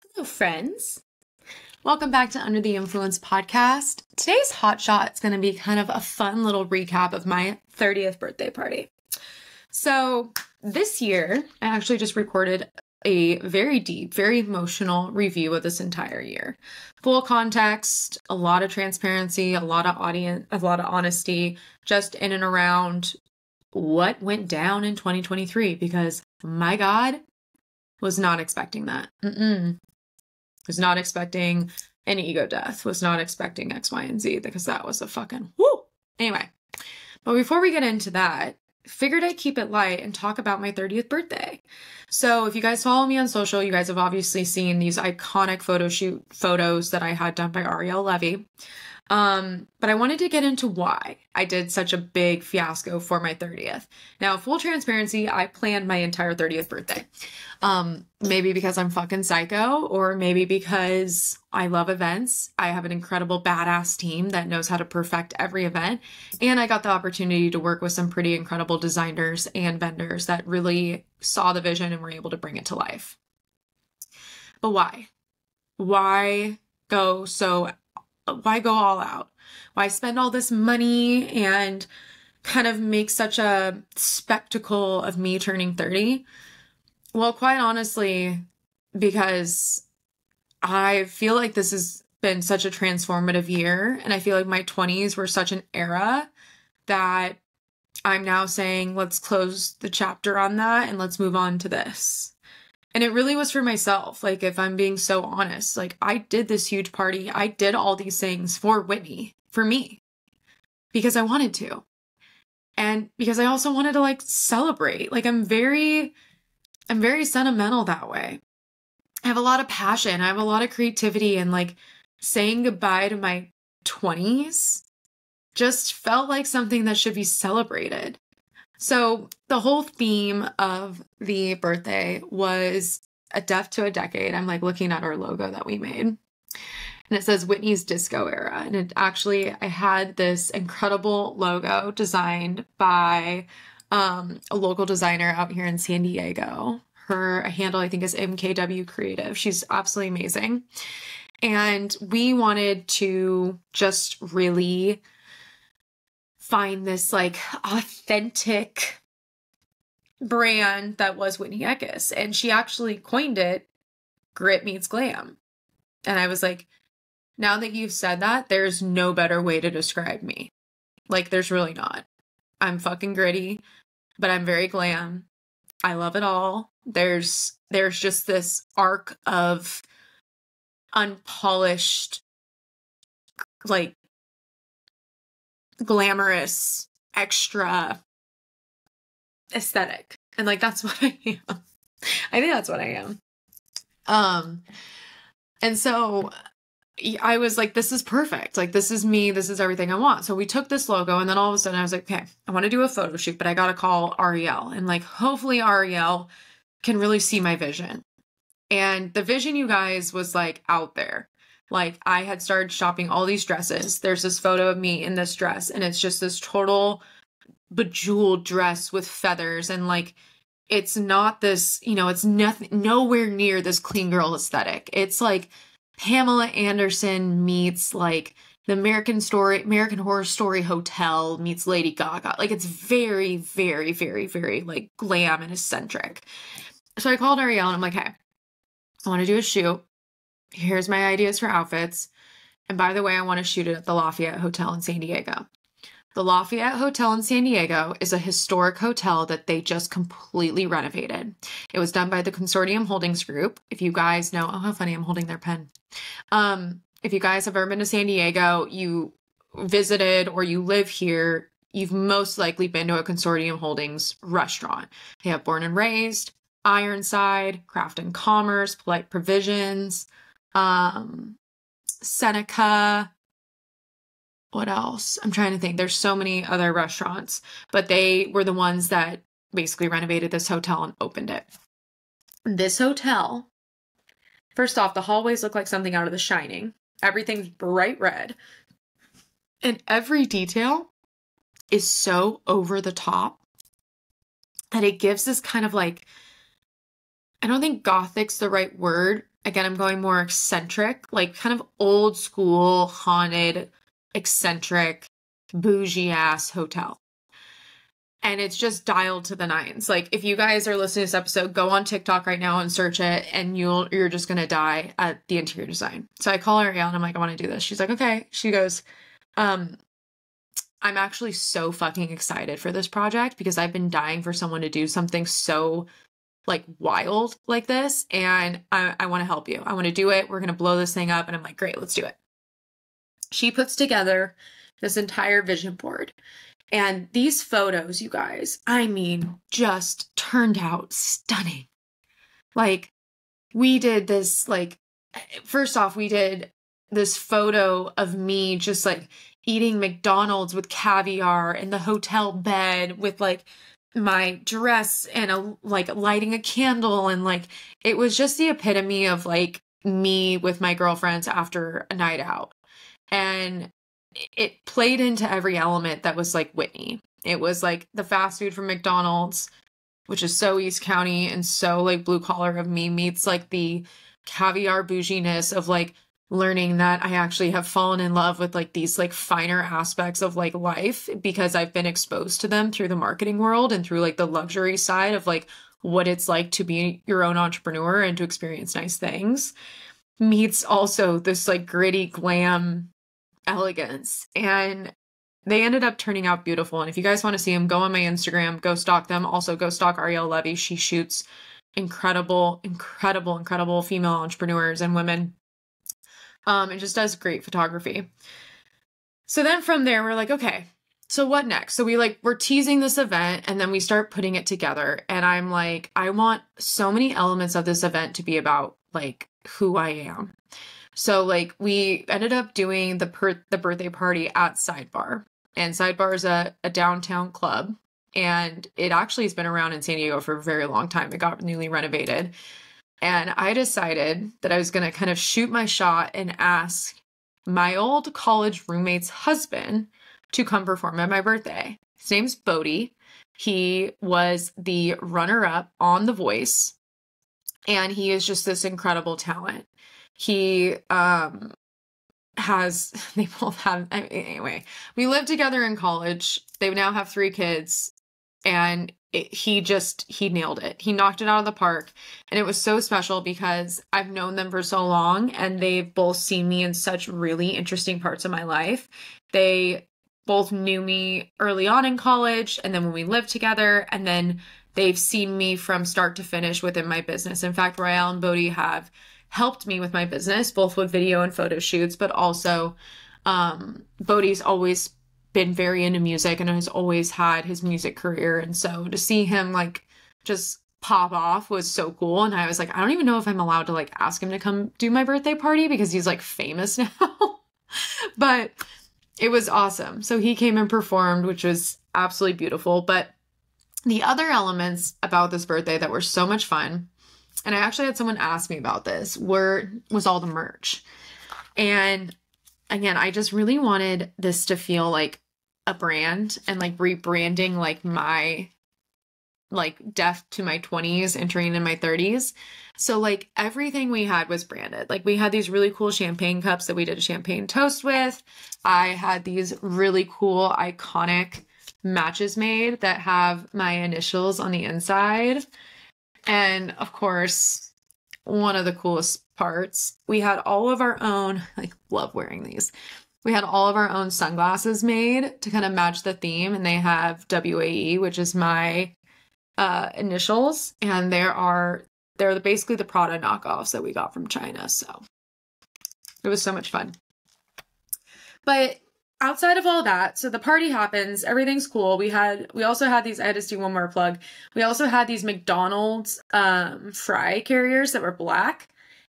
Hello, friends. Welcome back to Under the Influence podcast. Today's hot shot is going to be kind of a fun little recap of my 30th birthday party. So this year, I actually just recorded a very deep, very emotional review of this entire year. Full context, a lot of transparency, a lot of audience, a lot of honesty, just in and around what went down in 2023, because my God, was not expecting that. Was not expecting an ego death. Was not expecting X, Y, and Z, because that was a fucking whoo. Anyway, but before we get into that, figured I'd keep it light and talk about my 30th birthday. So if you guys follow me on social, you guys have obviously seen these iconic photo shoot photos that I had done by Ariel Levy. But I wanted to get into why I did such a big fiasco for my 30th. Now, full transparency, I planned my entire 30th birthday. Maybe because I'm fucking psycho, or maybe because I love events. I have an incredible badass team that knows how to perfect every event. And I got the opportunity to work with some pretty incredible designers and vendors that really saw the vision and were able to bring it to life. But why? Why go all out? Why spend all this money and kind of make such a spectacle of me turning 30? Well, quite honestly, because I feel like this has been such a transformative year, and I feel like my 20s were such an era that I'm now saying, let's close the chapter on that and let's move on to this. And it really was for myself. Like, if I'm being so honest, like, I did this huge party. I did all these things for Whitney, for me, because I wanted to. And because I also wanted to, like, celebrate. Like, I'm very sentimental that way. I have a lot of passion. I have a lot of creativity, and like saying goodbye to my 20s just felt like something that should be celebrated. So the whole theme of the birthday was a death to a decade. I'm like looking at our logo that we made, and it says Whitney's disco era. And it actually, I had this incredible logo designed by a local designer out here in San Diego. Her handle, I think, is MKW Creative. She's absolutely amazing. And we wanted to just really find this like authentic brand that was Whitney Eckes. And she actually coined it Grit Meets Glam. And I was like, now that you've said that, there's no better way to describe me. Like, there's really not. I'm fucking gritty, but I'm very glam. I love it all. There's just this arc of unpolished, like, glamorous, extra aesthetic. And like, that's what I am. I think that's what I am. And so I was like, this is perfect. Like, this is me. This is everything I want. So we took this logo, and then all of a sudden I was like, okay, I want to do a photo shoot, but I got to call Ariel, and like, hopefully Ariel can really see my vision. And the vision, you guys, was like out there. Like, I had started shopping all these dresses. There's this photo of me in this dress, and it's just this total bejeweled dress with feathers. And like, it's not this, it's nothing, nowhere near this clean girl aesthetic. It's like Pamela Anderson meets like the American Horror Story Hotel meets Lady Gaga. Like, it's very, very, very, very like glam and eccentric. So I called Ariel, and I'm like, hey, I want to do a shoot. Here's my ideas for outfits. And by the way, I want to shoot it at the Lafayette Hotel in San Diego. The Lafayette Hotel in San Diego is a historic hotel that they just completely renovated. It was done by the Consortium Holdings Group. If you guys know, oh, how funny, I'm holding their pen. If you guys have ever been to San Diego, you visited or you live here, you've most likely been to a Consortium Holdings restaurant. They have Born and Raised, Ironside, Craft and Commerce, Polite Provisions, Seneca. What else? I'm trying to think. There's so many other restaurants, but they were the ones that basically renovated this hotel and opened it. This hotel, first off, the hallways look like something out of The Shining. Everything's bright red. And every detail is so over the top that it gives this kind of like, I don't think gothic's the right word, again, I'm going more eccentric, like kind of old school, haunted, eccentric, bougie ass hotel. And it's just dialed to the nines. Like, if you guys are listening to this episode, go on TikTok right now and search it, and you're just gonna die at the interior design. So I call Ariel and I'm like, I want to do this. She's like, okay. She goes, I'm actually so fucking excited for this project because I've been dying for someone to do something so like wild like this, and I want to help you. I want to do it. We're gonna blow this thing up. And I'm like, great, let's do it. She puts together this entire vision board. And these photos, you guys, I mean, just turned out stunning. Like, we did this, like, first off, we did this photo of me just like eating McDonald's with caviar in the hotel bed with like my dress and like lighting a candle. And like, it was just the epitome of like me with my girlfriends after a night out. And it played into every element that was like Whitney. It was like the fast food from McDonald's, which is so East County and so like blue collar of me, meets like the caviar bouginess of like learning that I actually have fallen in love with like these like finer aspects of like life because I've been exposed to them through the marketing world and through like the luxury side of like what it's like to be your own entrepreneur and to experience nice things, meets also this like gritty glam elegance. And they ended up turning out beautiful. And if you guys want to see them, go on my Instagram, go stalk them. Also go stalk Ariel Levy. She shoots incredible female entrepreneurs and women. And just does great photography. So then from there, we're like, okay, so what next? So we're teasing this event, and then we start putting it together. And I'm like, I want so many elements of this event to be about like who I am. So like we ended up doing the birthday party at Sidebar, and Sidebar is a downtown club, and it actually has been around in San Diego for a very long time. It got newly renovated, and I decided that I was going to kind of shoot my shot and ask my old college roommate's husband to come perform at my birthday. His name's Bodie. He was the runner-up on The Voice, and he is just this incredible talent. They both have, anyway, we lived together in college. They now have 3 kids, and he nailed it. He knocked it out of the park. And it was so special because I've known them for so long, and they've both seen me in such really interesting parts of my life. They both knew me early on in college, and then when we lived together, and then they've seen me from start to finish within my business. In fact, Royale and Bodie have helped me with my business, both with video and photo shoots, but also Bodie's always been very into music and has always had his music career. And so to see him like just pop off was so cool. And I was like, I don't even know if I'm allowed to like ask him to come do my birthday party because he's like famous now. But it was awesome. So he came and performed, which was absolutely beautiful. But the other elements about this birthday that were so much fun, and I actually had someone ask me about this, was all the merch. And again, I just really wanted this to feel like a brand, and like rebranding like my like death to my 20s, entering in my 30s. So like everything we had was branded. Like we had these really cool champagne cups that we did a champagne toast with. I had these really cool iconic matches made that have my initials on the inside. And of course, one of the coolest parts, we had all of our own, like, love wearing these. We had all of our own sunglasses made to kind of match the theme. And they have WAE, which is my initials. And they're basically the Prada knockoffs that we got from China. So it was so much fun. But outside of all that, so the party happens, everything's cool. We also had these, I had to do one more plug. We also had these McDonald's fry carriers that were black.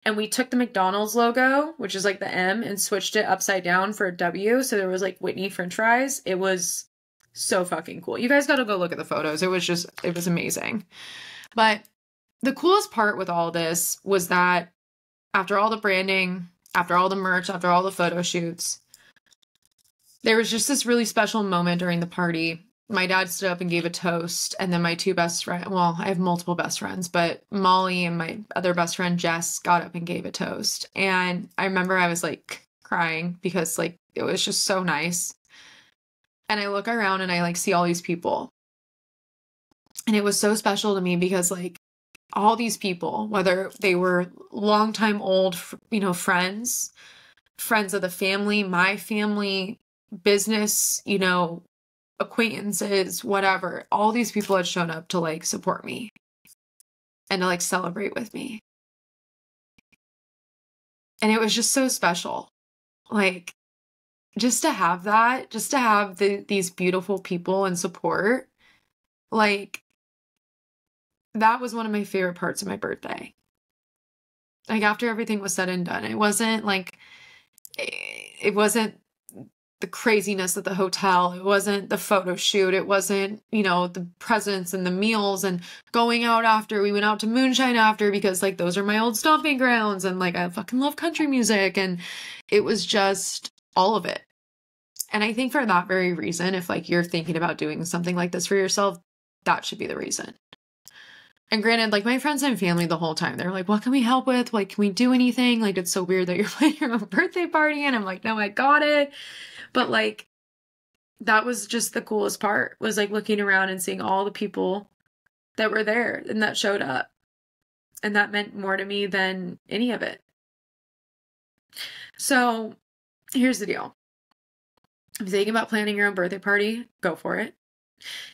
And we took the McDonald's logo, which is like the M, and switched it upside down for a W. So there was like Whitney French fries. It was so fucking cool. You guys got to go look at the photos. It was amazing. But the coolest part with all this was that after all the branding, after all the merch, after all the photo shoots, there was just this really special moment during the party my dad stood up and gave a toast, and then my two best friends, well, I have multiple best friends, but Molly and my other best friend Jess got up and gave a toast. And I remember I was like crying because like it was just so nice. And I look around and I like see all these people. And it was so special to me because like all these people, whether they were longtime old, friends, friends of the family, my family, business, acquaintances, whatever, all these people had shown up to like support me and to like celebrate with me. And it was just so special. Like just to have that, just to have these beautiful people and support, like that was one of my favorite parts of my birthday. Like after everything was said and done, it wasn't the craziness at the hotel. It wasn't the photo shoot. It wasn't, the presents and the meals and going out after. We went out to Moonshine after because like those are my old stomping grounds and like I fucking love country music, and it was just all of it. And I think for that very reason, if like you're thinking about doing something like this for yourself, that should be the reason. And granted, like my friends and family the whole time, they're like, what can we help with? Like, can we do anything? Like, it's so weird that you're playing your own birthday party. And I'm like, no, I got it. But like, that was just the coolest part, was like looking around and seeing all the people that were there and that showed up. And that meant more to me than any of it. So here's the deal. If you're thinking about planning your own birthday party, go for it.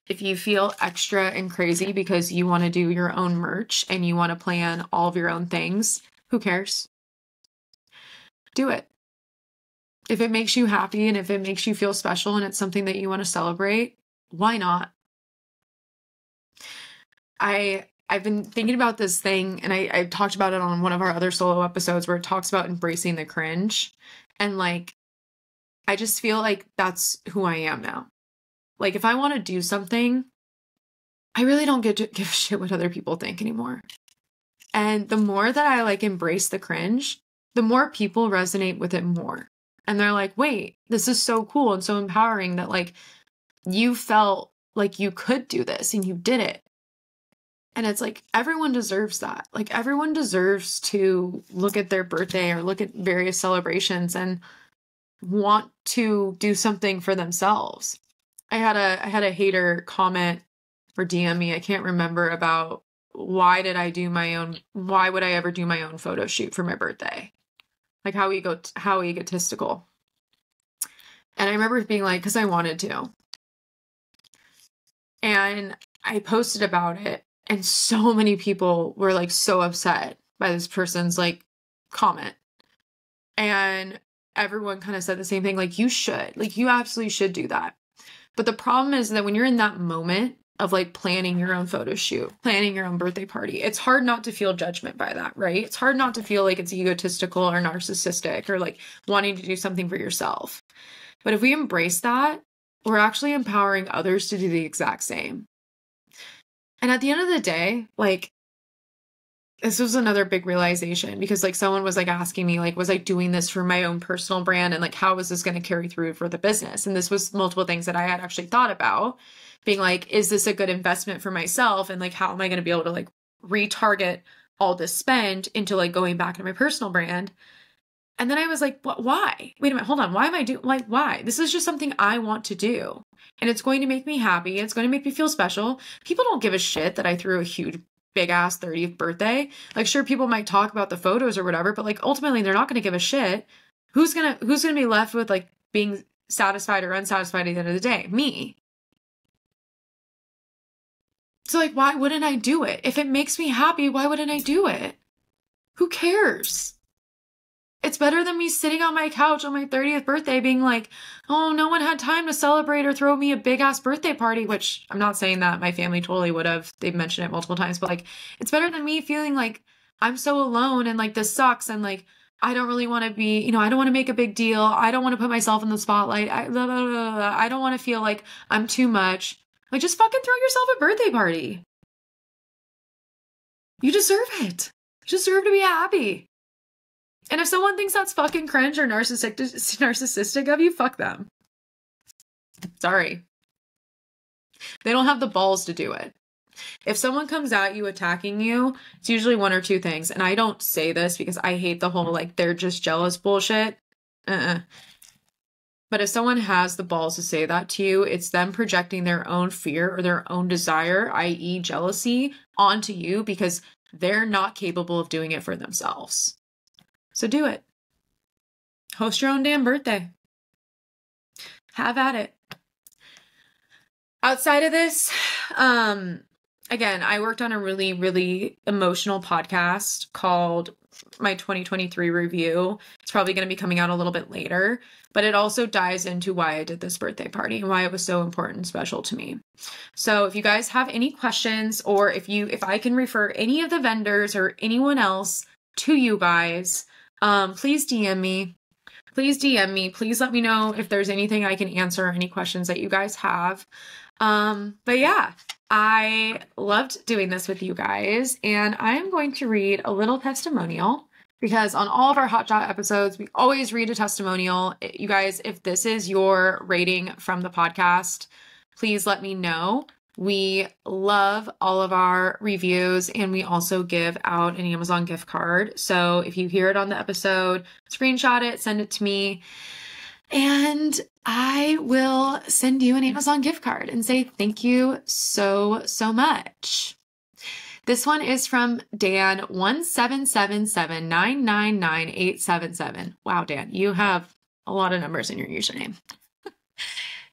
If you feel extra and crazy because you want to do your own merch and you want to plan all of your own things, who cares? Do it. If it makes you happy and if it makes you feel special and it's something that you want to celebrate, why not? I've been thinking about this thing, and I talked about it on one of our other solo episodes where it talks about embracing the cringe. And like, I just feel like that's who I am now. Like if I want to do something, I really don't get to give a shit what other people think anymore. And the more that I like embrace the cringe, the more people resonate with it more. And they're like, wait, this is so cool and so empowering that like you felt like you could do this and you did it. And it's like, everyone deserves that. Like everyone deserves to look at their birthday or look at various celebrations and want to do something for themselves. I had a hater comment or DM me, I can't remember, about why would I ever do my own photo shoot for my birthday? Like how egotistical. And I remember being like, because I wanted to. And I posted about it, and so many people were like so upset by this person's like comment. And everyone kind of said the same thing, like you absolutely should do that. But the problem is that when you're in that moment of like planning your own photo shoot, planning your own birthday party, it's hard not to feel judgment by that, right? It's hard not to feel like it's egotistical or narcissistic or like wanting to do something for yourself. But if we embrace that, we're actually empowering others to do the exact same. And at the end of the day, like, this was another big realization, because like someone was like asking me, like, was I doing this for my own personal brand? And like, how was this going to carry through for the business? And this was multiple things that I had actually thought about, being like, is this a good investment for myself? And like, how am I going to be able to like retarget all this spend into like going back into my personal brand? And then I was like, why? Wait a minute, hold on. Why am I doing, like, why? This is just something I want to do. And it's going to make me happy. It's going to make me feel special. People don't give a shit that I threw a huge big ass 30th birthday. Like, sure, people might talk about the photos or whatever, but like ultimately they're not going to give a shit. Who's going to be left with like being satisfied or unsatisfied at the end of the day? Me. So like, why wouldn't I do it? If it makes me happy, why wouldn't I do it? Who cares? It's better than me sitting on my couch on my 30th birthday being like, oh, no one had time to celebrate or throw me a big ass birthday party, which I'm not saying that my family totally would have. They've mentioned it multiple times, but like, it's better than me feeling like I'm so alone and like this sucks. And like, I don't really want to be, I don't want to make a big deal. I don't want to put myself in the spotlight. I don't want to feel like I'm too much. Like, just fucking throw yourself a birthday party. You deserve it. You deserve to be happy. And if someone thinks that's fucking cringe or narcissistic of you, fuck them. Sorry. They don't have the balls to do it. If someone comes at you attacking you, it's usually one or two things. And I don't say this because I hate the whole like they're just jealous bullshit. But if someone has the balls to say that to you, it's them projecting their own fear or their own desire, i.e. jealousy, onto you because they're not capable of doing it for themselves. So do it. Host your own damn birthday. Have at it. Outside of this, again, I worked on a really, really emotional podcast called my 2023 review. It's probably going to be coming out a little bit later, but it also dives into why I did this birthday party and why it was so important and special to me. So if you guys have any questions, or if I can refer any of the vendors or anyone else to you guys, please DM me. Please DM me. Please let me know if there's anything I can answer, any questions that you guys have. But yeah, I loved doing this with you guys, and I am going to read a little testimonial because on all of our Hotshot episodes, we always read a testimonial. You guys, if this is your rating from the podcast, please let me know. We love all of our reviews, and we also give out an Amazon gift card. So if you hear it on the episode, screenshot it, send it to me, and I will send you an Amazon gift card and say thank you so, so much. This one is from Dan 17779999877. Wow, Dan, you have a lot of numbers in your username.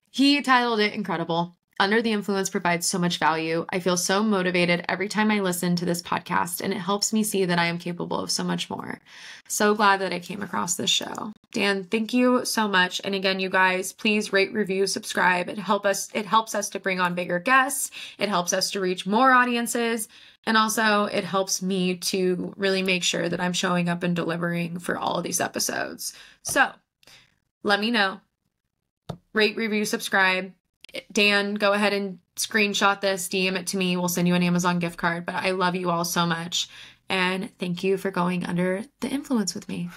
He titled it Incredible. Under the Influence provides so much value. I feel so motivated every time I listen to this podcast, and it helps me see that I am capable of so much more. So glad that I came across this show. Dan, thank you so much. And again, you guys, please rate, review, subscribe. It helps us to bring on bigger guests. It helps us to reach more audiences. And also it helps me to really make sure that I'm showing up and delivering for all of these episodes. So let me know. Rate, review, subscribe. Dan, go ahead and screenshot this, DM it to me. We'll send you an Amazon gift card. But I love you all so much. And thank you for going under the influence with me.